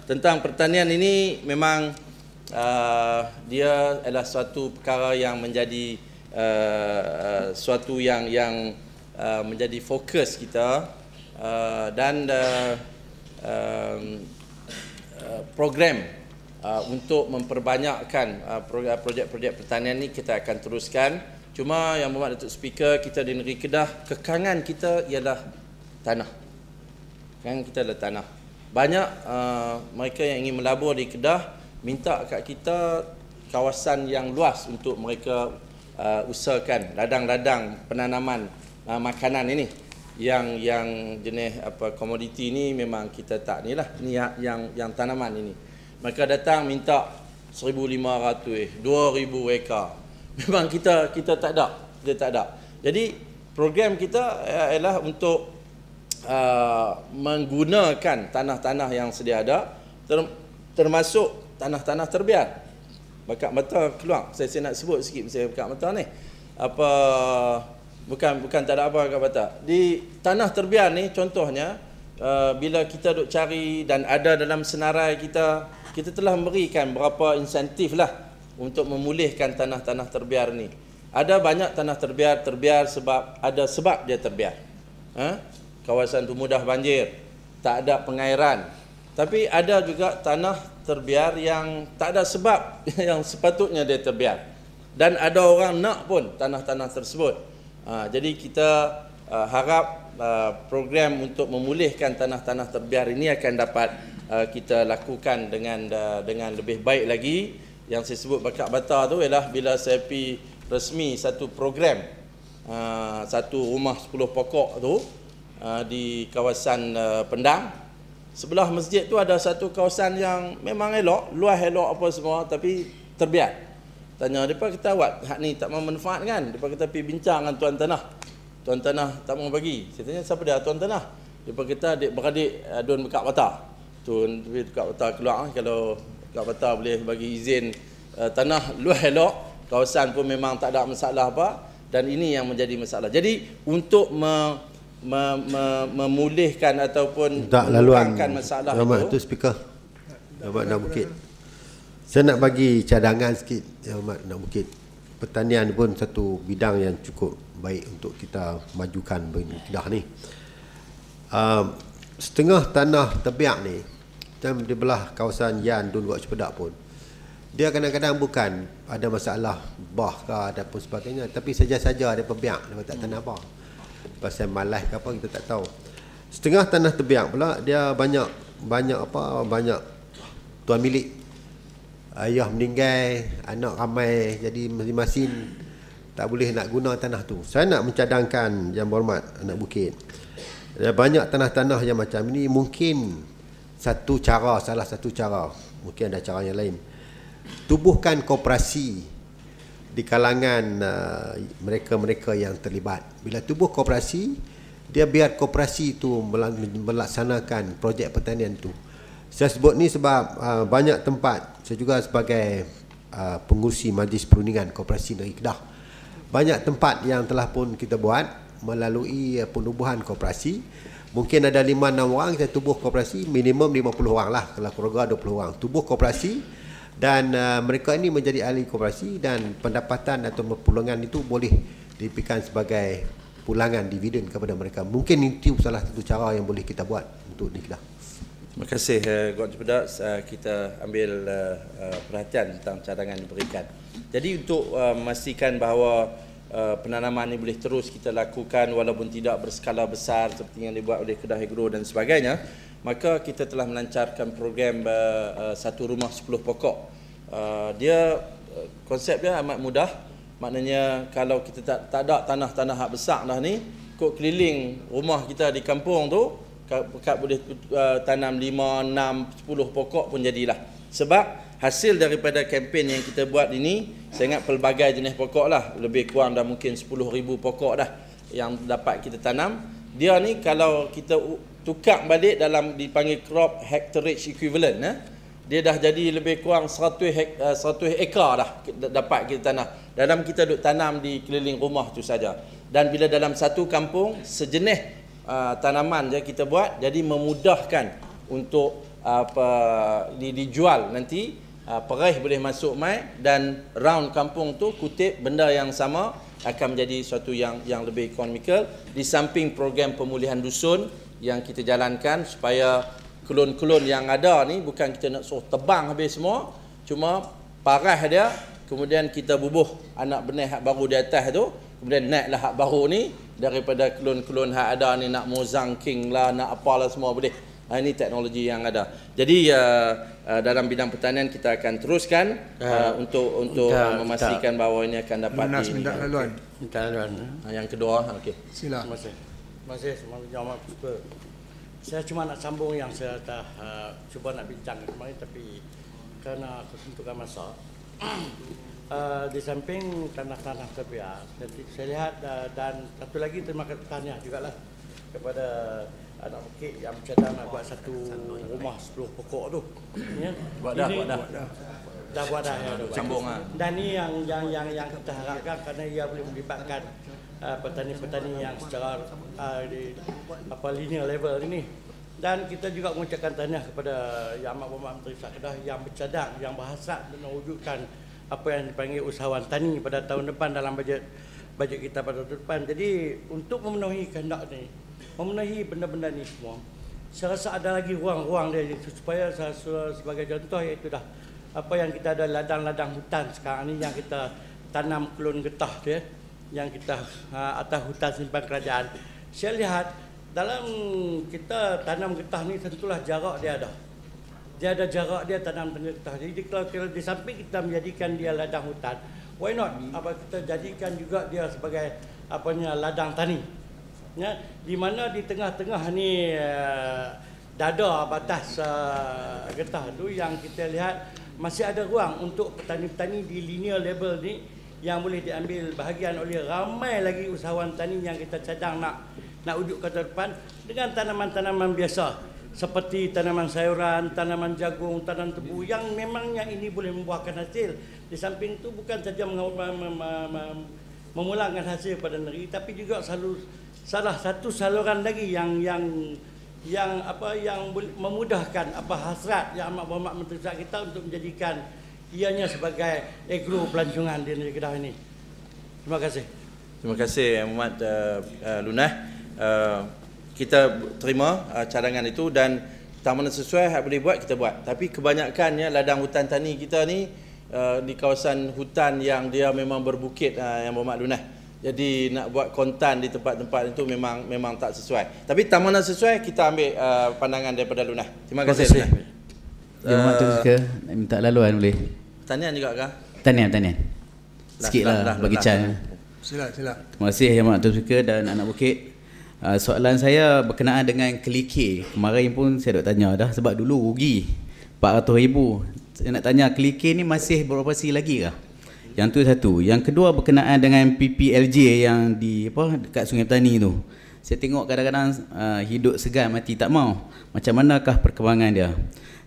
tentang pertanian ini memang dia adalah suatu perkara yang menjadi suatu yang menjadi fokus kita, dan program untuk memperbanyakkan projek-projek pertanian ini kita akan teruskan. Cuma yang berhormat Datuk Speaker, kita di negeri Kedah, kekangan kita ialah tanah. Kekangan kita adalah tanah. Banyak mereka yang ingin melabur di Kedah minta kat kita kawasan yang luas untuk mereka usahakan ladang-ladang penanaman makanan ini. Yang jenis komoditi ni memang kita tak ni lah. Ni yang tanaman ini. Mereka datang minta 1,500, 2,000 ekar. Memang kita tak ada. Jadi program kita ialah untuk menggunakan tanah-tanah yang sedia ada, termasuk tanah-tanah terbiar. Bakat mata keluar. Saya nak sebut sikit pasal bakat mata ni. Bukan tak ada apa bakat mata. Di tanah terbiar ni contohnya, bila kita duk cari dan ada dalam senarai kita telah memberikan berapa insentif lah untuk memulihkan tanah-tanah terbiar ni. Ada banyak tanah terbiar sebab ada sebab dia terbiar. Kawasan tu mudah banjir, tak ada pengairan. Tapi ada juga tanah terbiar yang tak ada sebab yang sepatutnya dia terbiar. Dan ada orang nak pun tanah-tanah tersebut. Jadi kita harap program untuk memulihkan tanah-tanah terbiar ini akan dapat kita lakukan dengan lebih baik lagi. Yang saya sebut bakat bata tu ialah bila saya pergi resmi satu program, satu rumah 10 pokok tu di kawasan Pendang. Sebelah masjid tu ada satu kawasan yang memang elok, luas elok apa semua, tapi terbiar. Tanya depa kita awak hak ni tak mau manfaatkan. Depa kita pergi bincang dengan tuan tanah. Tuan tanah tak mau bagi. Saya tanya siapa dia tuan tanah? Depa kita adik-beradik adun bekat bata. Tuan bekat bata keluar kalau bekat bata boleh bagi izin tanah luas elok, kawasan pun memang tak ada masalah apa, dan ini yang menjadi masalah. Jadi untuk memulihkan ataupun mengurangkan masalah itu Speaker Ahmad Nak Bukit, saya nak bagi cadangan sikit Ahmad Nak Bukit. Pertanian pun satu bidang yang cukup baik untuk kita majukan bagi Kedah ni. Setengah tanah terbiak ni di belah kawasan Yan Dun Gok Cepedak pun, dia kadang-kadang bukan ada masalah bah ke ataupun sebagainya, tapi saja-saja dia perbiak, dia tak tanah apa. Pasal malas ke apa kita tak tahu. Setengah tanah terbiak pula dia banyak tuan milik. Ayah meninggal, anak ramai, jadi masing-masing tak boleh nak guna tanah tu. Saya nak mencadangkan Yang Berhormat Anak Bukit, ada banyak tanah-tanah yang macam ini. Mungkin salah satu cara, mungkin ada cara yang lain, tubuhkan koperasi di kalangan mereka-mereka yang terlibat. Bila tubuh koperasi, dia biar koperasi itu melaksanakan projek pertanian itu. Saya sebut ni sebab banyak tempat, saya juga sebagai pengurusi Majlis Perundingan Koperasi Negeri Kedah, banyak tempat yang telah pun kita buat melalui penubuhan koperasi. Mungkin ada 5-6 orang kita tubuh koperasi, minimum 50 orang lah, kalau keluarga 20 orang tubuh koperasi, dan mereka ini menjadi ahli koperasi, dan pendapatan atau pulangan itu boleh diberikan sebagai pulangan dividen kepada mereka. Mungkin itu salah satu cara yang boleh kita buat untuk di Kedah. Terima kasih Gok Cepedak. Kita ambil perhatian tentang cadangan diberikan. Jadi untuk memastikan bahawa penanaman ini boleh terus kita lakukan walaupun tidak berskala besar seperti yang dibuat oleh Kedah Agro dan sebagainya, maka kita telah melancarkan program satu rumah 10 pokok. Dia konsep dia amat mudah. Maknanya kalau kita tak ada tanah-tanah hak besar dah ni, kok keliling rumah kita di kampung tu, kat boleh tanam 5, 6, 10 pokok pun jadilah. Sebab hasil daripada kempen yang kita buat ini, saya ingat pelbagai jenis pokok lah, lebih kurang dah mungkin 10,000 pokok dah yang dapat kita tanam. Dia ni kalau kita tukar balik dalam dipanggil crop hectarage equivalent, dia dah jadi lebih kurang 100 ekar dah dapat kita tanam. Dalam kita duk tanam di keliling rumah tu saja. Dan bila dalam satu kampung sejenis tanaman je kita buat, jadi memudahkan untuk dijual nanti, peraih boleh masuk mai, dan round kampung tu kutip benda yang sama akan menjadi suatu yang lebih ekonomikal, di samping program pemulihan dusun yang kita jalankan supaya kelon-kelon yang ada ni bukan kita nak suruh tebang habis semua, cuma parah dia, kemudian kita bubuh anak benih hak baru di atas tu, kemudian naiklah hak baru ni, daripada kelon-kelon hak ada ni nak mozang king lah, nak apalah semua boleh. Ini teknologi yang ada. Jadi dalam bidang pertanian kita akan teruskan untuk memastikan bahawa ini akan dapat minta laluan. Yang kedua, okey. Sila. Terima kasih. Jawab super. Saya cuma nak sambung yang saya dah cuba nak bincang kemarin, tapi kerana kesentuhan masa. Di samping tanah-tanah terbiar, saya lihat dan satu lagi terima kasih tahniah jugalah kepada anak bukit yang bercadang nak buat satu rumah 10 pokok tu. Ya. Buat dah. Dah buat dah ya. Sambung Dan ni yang kita harapkan, kerana ia boleh melibatkan petani-petani yang secara linear level ini. Dan kita juga mengucapkan tahniah kepada Yang Amat Berhormat Menteri Kedah yang bercadang, yang berhasrat mewujudkan apa yang dipanggil usahawan tani pada tahun depan dalam bajet kita pada tahun depan. Jadi untuk memenuhi kehendak ni, memenuhi benda-benda ni semua, saya rasa ada lagi ruang-ruang dia, supaya sebagai contoh iaitu dah apa yang kita ada ladang-ladang hutan sekarang ni yang kita tanam kelon getah dia, yang kita atas hutan simpan kerajaan. Saya lihat dalam kita tanam getah ni tentulah jarak dia ada. Dia ada jarak dia tanam getah. Jadi kalau di samping kita menjadikan dia ladang hutan, why not kita jadikan juga dia sebagai ladang tani. Ya, di mana di tengah-tengah ni dada batas getah tu yang kita lihat masih ada ruang untuk petani-petani di linear level ni yang boleh diambil bahagian oleh ramai lagi usahawan tani yang kita cadang nak ujuk ke depan dengan tanaman-tanaman biasa seperti tanaman sayuran, tanaman jagung, tanaman tebu yang memangnya ini boleh membuahkan hasil. Di samping itu bukan saja memulangkan hasil pada negeri, tapi juga salah satu saluran lagi yang memudahkan hasrat Yang Amat Berhormat Menteri kita untuk menjadikan ianya sebagai agro pelancongan di negeri Kedah ini. Terima kasih. Terima kasih Yang Amat Lunah. Kita terima cadangan itu, dan tak mana sesuai hak boleh buat kita buat. Tapi kebanyakannya ladang hutan tani kita ni di kawasan hutan yang dia memang berbukit, Yang Berhormat Lunah. Jadi nak buat kontan di tempat-tempat itu memang tak sesuai. Tapi tak mana sesuai, kita ambil pandangan daripada Lunah. Terima kasih Lunah. Yang Mak tu suka nak minta laluan boleh? Pertanian juga kah? Pertanian. Sikitlah bagi Chan. Sila. Terima kasih Yang Mak tu suka dan anak bukit. Soalan saya berkenaan dengan kelike. Kemarin pun saya dah tanya dah, sebab dulu rugi 400,000. Saya nak tanya, kelike ni masih beroperasi lagi kah? Yang tu satu. Yang kedua berkenaan dengan PPLJ yang dekat Sungai Petani tu. Saya tengok kadang-kadang hidup segan mati tak mau. Macam manakah perkembangan dia?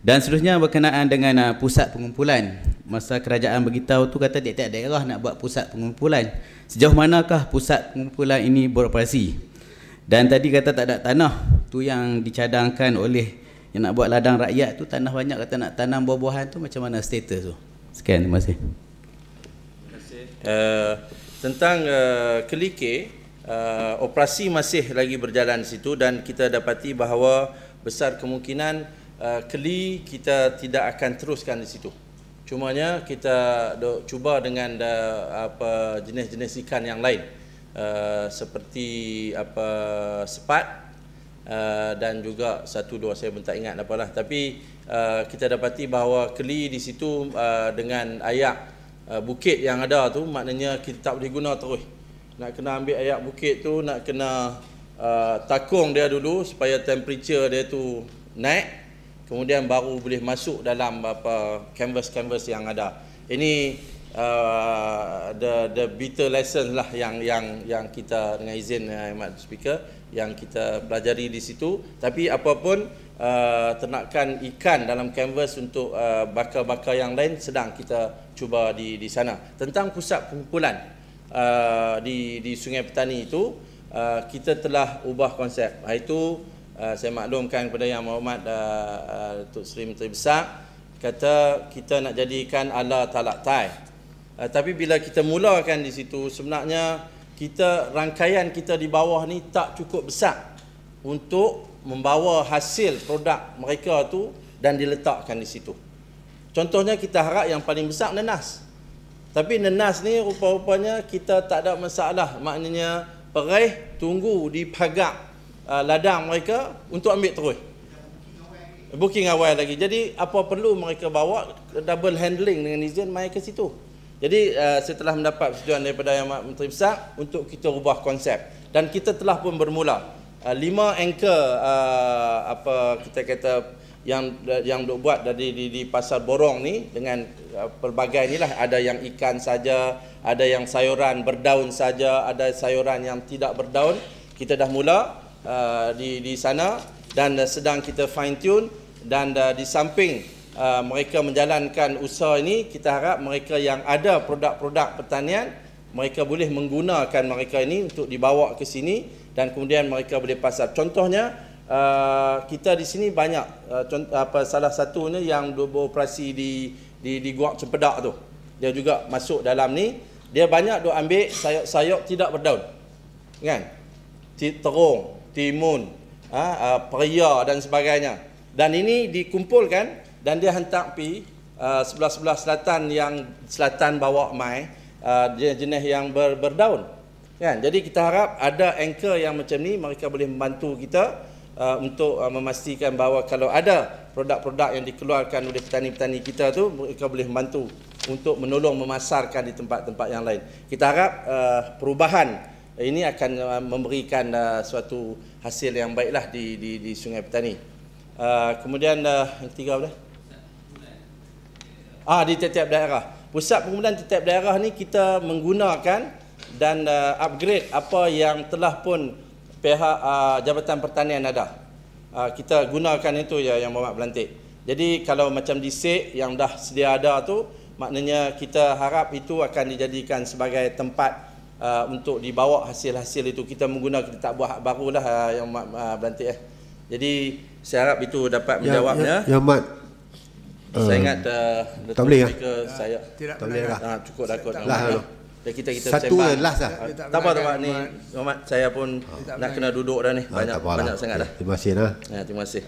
Dan seterusnya berkenaan dengan pusat pengumpulan. Masa kerajaan beritahu tu kata tiap-tiap daerah nak buat pusat pengumpulan. Sejauh manakah pusat pengumpulan ini beroperasi? Dan tadi kata tak ada tanah. Tu yang dicadangkan oleh yang nak buat ladang rakyat tu, tanah banyak, kata nak tanam buah-buahan tu, macam mana status tu? Sekian, terima kasih. Tentang kelike, operasi masih lagi berjalan di situ, dan kita dapati bahawa besar kemungkinan keli kita tidak akan teruskan di situ. Cumanya kita cuba dengan jenis-jenis ikan yang lain, seperti sepat dan juga satu dua saya pun tak ingat apalah. Tapi kita dapati bahawa keli di situ dengan ayak bukit yang ada tu, maknanya kita tak boleh guna terus. Nak kena ambil ayak bukit tu, nak kena takung dia dulu supaya temperature dia tu naik, kemudian baru boleh masuk dalam canvas yang ada. Ini the bitter lesson lah yang kita, dengan izin Ahmad Speaker, yang kita pelajari di situ. Tapi apapun ternakan ikan dalam canvas untuk bakar-bakar yang lain sedang kita cuba di sana. Tentang pusat pengumpulan di Sungai Petani itu, kita telah ubah konsep, iaitu saya maklumkan kepada Yang Berhormat Datuk Seri Menteri Besar, kata kita nak jadikan ala talaktai. Tapi bila kita mulakan di situ, sebenarnya rangkaian kita di bawah ni tak cukup besar untuk membawa hasil produk mereka tu dan diletakkan di situ. Contohnya kita harap yang paling besar nenas. Tapi nenas ni rupa-rupanya kita tak ada masalah. Maknanya perih tunggu di pagar ladang mereka untuk ambil terus. Booking awal lagi. Jadi apa perlu mereka bawa double handling dengan izin mai ke situ. Jadi setelah mendapat persetujuan daripada Yang Menteri Besar untuk kita ubah konsep, dan kita telah pun bermula 5 anchor apa kita kata yang duk buat di pasar borong ni dengan pelbagai inilah, ada yang ikan saja, ada yang sayuran berdaun saja, ada sayuran yang tidak berdaun. Kita dah mula di sana dan sedang kita fine tune, dan di samping mereka menjalankan usaha ini, kita harap mereka yang ada produk-produk pertanian, mereka boleh menggunakan mereka ini untuk dibawa ke sini dan kemudian mereka boleh pasar. Contohnya kita di sini banyak salah satunya yang beroperasi di Guak Cempedak tu. Dia juga masuk dalam ni. Dia banyak duk ambil sayur-sayur tidak berdaun. Kan? Terung, timun, peria dan sebagainya. Dan ini dikumpulkan dan dia hantar pi sebelah-sebelah selatan, yang selatan bawa mai jenis yang berdaun. Kan? Jadi kita harap ada anchor yang macam ni, mereka boleh membantu kita untuk memastikan bahawa kalau ada produk-produk yang dikeluarkan oleh petani-petani kita tu, mereka boleh membantu untuk menolong memasarkan di tempat-tempat yang lain. Kita harap perubahan ini akan memberikan suatu hasil yang baiklah di Sungai Petani. Kemudian yang ketiga apa dah? Di tiap-tiap daerah. Pusat pengumpulan tiap-tiap daerah ni kita menggunakan dan upgrade apa yang telah pun pihak Jabatan Pertanian ada. Kita gunakan itu ya Yang Berhormat Belantik. Jadi kalau macam di SEK yang dah sedia ada tu, maknanya kita harap itu akan dijadikan sebagai tempat untuk dibawa hasil-hasil itu. Kita menggunakan, kita tak buat barulah Yang Berhormat Belantik. Jadi saya harap itu dapat menjawabnya. Yang Mat, saya ingat tak boleh ya? Saya tak boleh lah. cukup dah kot. Kita Satu sembang. last lah. Tak apa ni Muhammad, saya pun nak kena duduk dah ni. Banyak sangat dah. Terima kasih nah. Terima kasih.